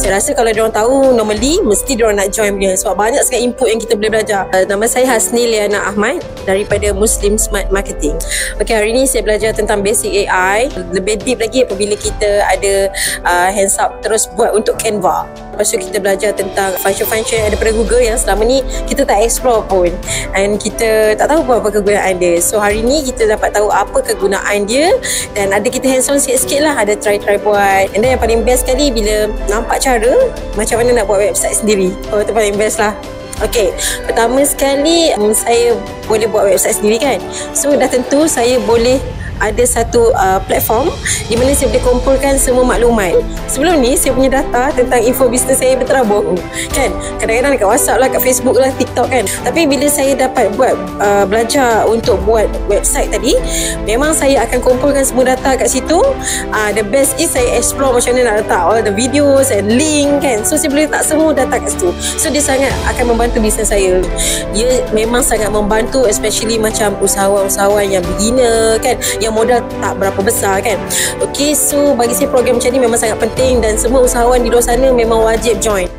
Saya rasa kalau diorang tahu, normally mesti diorang nak join dia sebab banyak sangat input yang kita boleh belajar. Nama saya Hasni Liana Ahmad daripada Muslim Smart Marketing. Okay, hari ni saya belajar tentang basic AI. Lebih deep lagi apabila kita ada hands up terus buat untuk Canva. Lepas tu kita belajar tentang function-function yang ada pada Google yang selama ni kita tak explore pun, and kita tak tahu apa kegunaan dia. So hari ni kita dapat tahu apa kegunaan dia, dan ada kita hands on sikit-sikit lah, ada try buat. And then yang paling best sekali bila nampak cara macam mana nak buat website sendiri. Itu paling best lah. Okay, pertama sekali saya boleh buat website sendiri kan. So dah tentu saya boleh ada satu platform di mana saya boleh kumpulkan semua maklumat. Sebelum ni saya punya data tentang info bisnes saya berterabur kan. Kadang-kadang dekat WhatsApp lah, kat Facebook lah, TikTok kan. Tapi bila saya dapat buat belajar untuk buat website tadi, memang saya akan kumpulkan semua data kat situ. The best is saya explore macam mana nak letak all the videos and link kan. So saya boleh letak semua data kat situ. So dia sangat akan membantu bisnes saya. Dia memang sangat membantu, especially macam usahawan-usahawan yang beginner kan, yang modal tak berapa besar kan. Okay, so bagi saya program macam ni memang sangat penting, dan semua usahawan di luar sana memang wajib join.